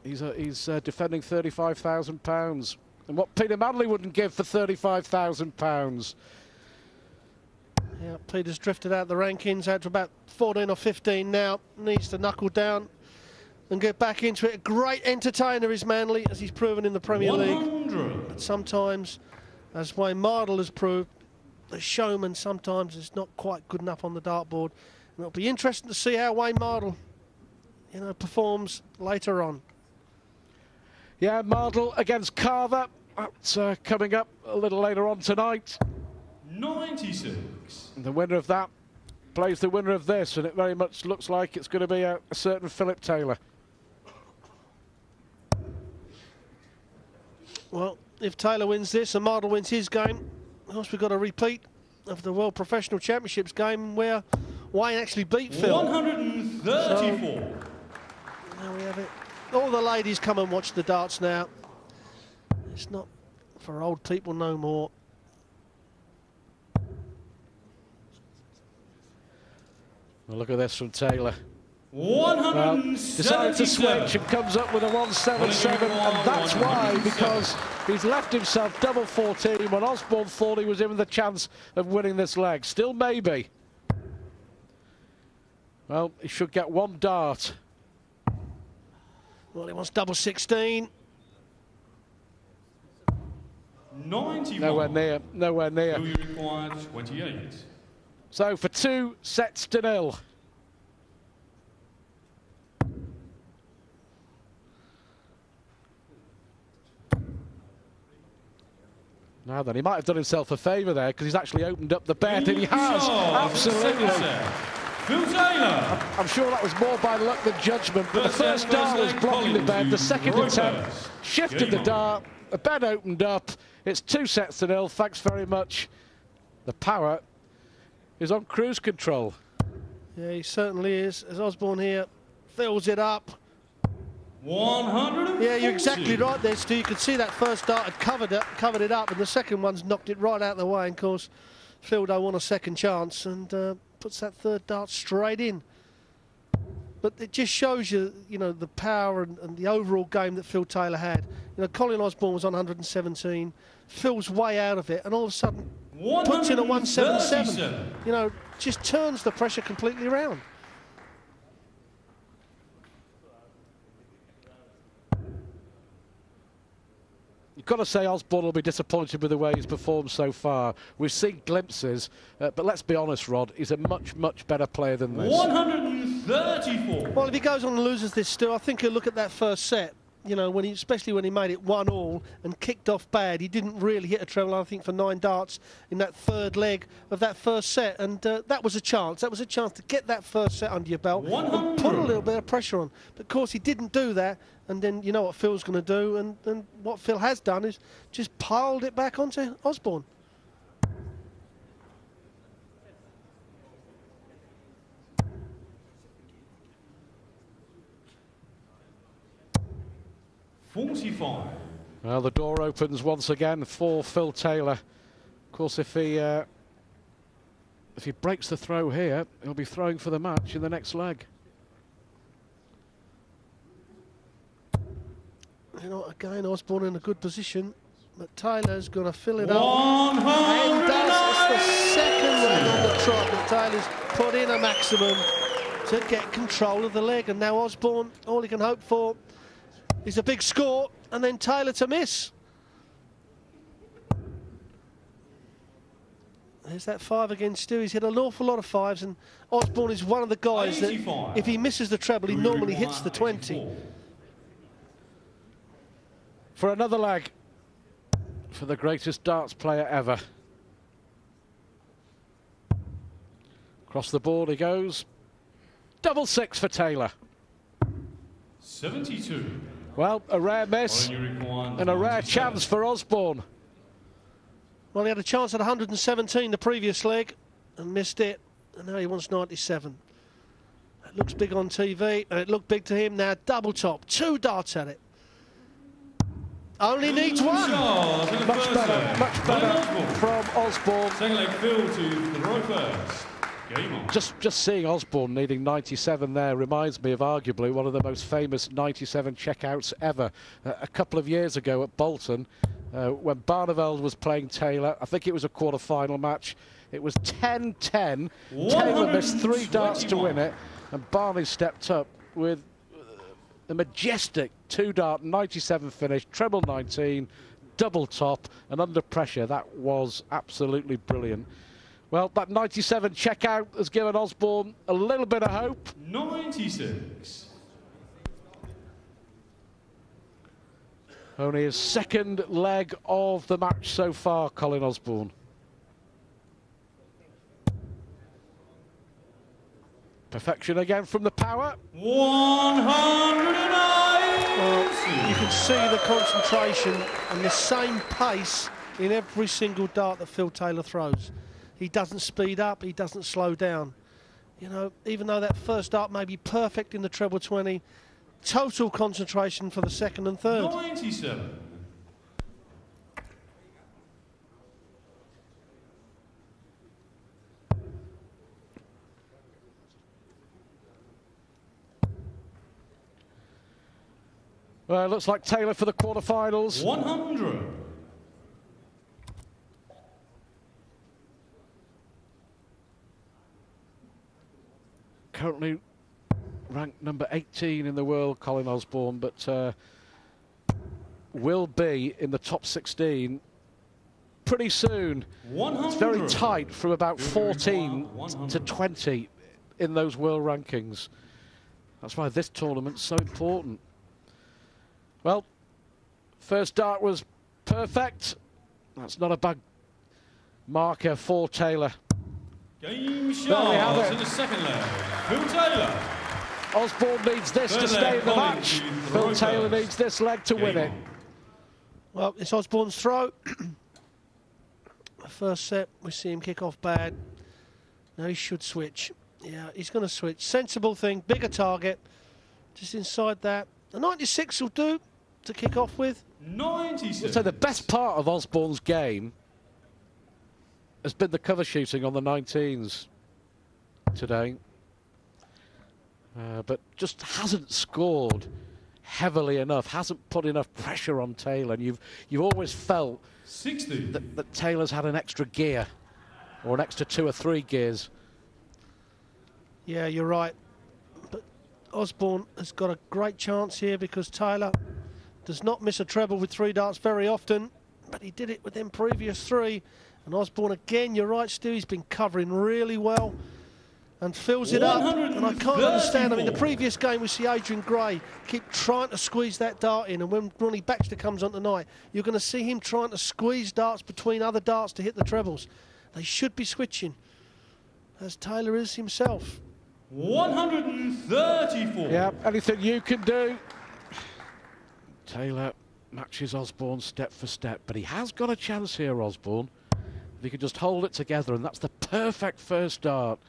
He's defending £35,000. And what Peter Manley wouldn't give for £35,000. Yeah, Peter's drifted out the rankings, out to about 14 or 15 now. Needs to knuckle down and get back into it. A great entertainer is Manley, as he's proven in the Premier League. But sometimes, as Wayne Mardle has proved, the showman sometimes is not quite good enough on the dartboard. And it'll be interesting to see how Wayne Mardle, performs later on. Yeah, Mardle against Carver. That's coming up a little later on tonight. 96. And the winner of that plays the winner of this, and it very much looks like it's going to be a certain Philip Taylor. Well, if Taylor wins this and Mardle wins his game, of course we've got a repeat of the World Professional Championships game where Wayne actually beat Phil. 134. So, there we have it. All the ladies come and watch the darts now. It's not for old people no more. Well, look at this from Taylor. 177. Decided to switch and comes up with a 177, and that's why, because he's left himself double 14 when Osborne thought he was in with a chance of winning this leg. Still maybe. Well, he should get one dart. Well, he wants double 16. 91. Nowhere near, nowhere near. Louis required 28. So for 2 sets to 0. Now then, he might have done himself a favour there because he's actually opened up the bet, and he has, absolutely. Phil Taylor. I'm sure that was more by luck than judgment, but the first dart was blocking the bet. The second attempt shifted the dart. The bet opened up. It's 2 sets to 0. Thanks very much. The power is on cruise control. Yeah, he certainly is. As Osborne here fills it up. 140. Yeah, you're exactly right there, Stu. You could see that first dart had covered it up, and the second one's knocked it right out of the way. And of course, Phil don't want a second chance and puts that third dart straight in. But it just shows you, the power and the overall game that Phil Taylor had. Colin Osborne was on 117. Phil's way out of it, and all of a sudden puts in a 177. Just turns the pressure completely around. You've got to say Osborne will be disappointed with the way he's performed so far. We've seen glimpses, but let's be honest, Rod, he's a much, much better player than this. 134. Well, if he goes on and loses this, Stu, I think he'll look at that first set. Especially when he made it 1-1 and kicked off bad. He didn't really hit a treble, I think, for 9 darts in that third leg of that first set. And that was a chance. That was a chance to get that first set under your belt and put a little bit of pressure on. But, of course, he didn't do that. And then you know what Phil's going to do. And what Phil has done is just piled it back onto Osborne. Well, the door opens once again for Phil Taylor. Of course, if he breaks the throw here, he'll be throwing for the match in the next leg. Again, Osborne in a good position, but Taylor's going to fill it up. And does. It's the second leg on the trot that Taylor's put in a maximum to get control of the leg. And now Osborne, all he can hope for is a big score, and then Taylor to miss. There's that 5 again, Stu. He's hit an awful lot of 5s, and Osborne is one of the guys that, if he misses the treble, he normally hits the 20. For another leg for the greatest darts player ever. Across the board he goes. Double 6 for Taylor. 72. Well, a rare miss and a rare chance for Osborne. Well, he had a chance at 117 the previous leg and missed it, and now he wants 97. It looks big on TV, and it looked big to him. Now double top, 2 darts at it. Only needs 1. Much better from Osborne. Second leg, Phil to throw first. Game on. Just seeing Osborne needing 97 there reminds me of arguably one of the most famous 97 checkouts ever. A couple of years ago at Bolton, when Barneveld was playing Taylor, I think it was a quarter-final match. It was 10-10. Taylor missed 3 darts to win it, and Barney stepped up with a majestic 2-dart 97 finish, treble 19, double top, and under pressure. That was absolutely brilliant. Well, that 97 checkout has given Osborne a little bit of hope. 96. Only his second leg of the match so far, Colin Osborne. Perfection again from the power. 109. Well, you can see the concentration and the same pace in every single dart that Phil Taylor throws. He doesn't speed up, he doesn't slow down. You know, even though that first dart may be perfect in the treble 20, total concentration for the second and third. 97. Well, it looks like Taylor for the quarterfinals. 100. Currently ranked number 18 in the world, Colin Osborne, but will be in the top 16 pretty soon. 100. It's very tight from about 14 to 20 in those world rankings. That's why this tournament's so important. Well, first dart was perfect. That's not a bad marker for Taylor. Game There we have shots it. in the second leg. Phil Taylor. Osborne needs this to Third stay leg in the Colin match. to Phil throw Taylor first. needs this leg to win Game it. on. Well, it's Osborne's throw. The first set, we see him kick off bad. Now he should switch. Yeah, he's going to switch. Sensible thing, bigger target. Just inside that. The 96 will do to kick off with. 96. So the best part of Osborne's game has been the cover shooting on the 19s today. But just hasn't scored heavily enough, hasn't put enough pressure on Taylor. And you've always felt 60. that Taylor's had an extra gear, or an extra 2 or 3 gears. Yeah, you're right. But Osborne has got a great chance here because Taylor does not miss a treble with 3 darts very often, but he did it with them previous 3. And Osborne again, you're right, Stu, he's been covering really well and fills it up. And I can't understand, I mean, the previous game we see Adrian Gray keep trying to squeeze that dart in, and when Ronnie Baxter comes on tonight, you're going to see him trying to squeeze darts between other darts to hit the trebles. They should be switching, as Taylor is himself. 134. Yeah, anything you can do. Taylor matches Osborne step for step, but he has got a chance here, Osborne. If he can just hold it together, and that's the perfect first dart.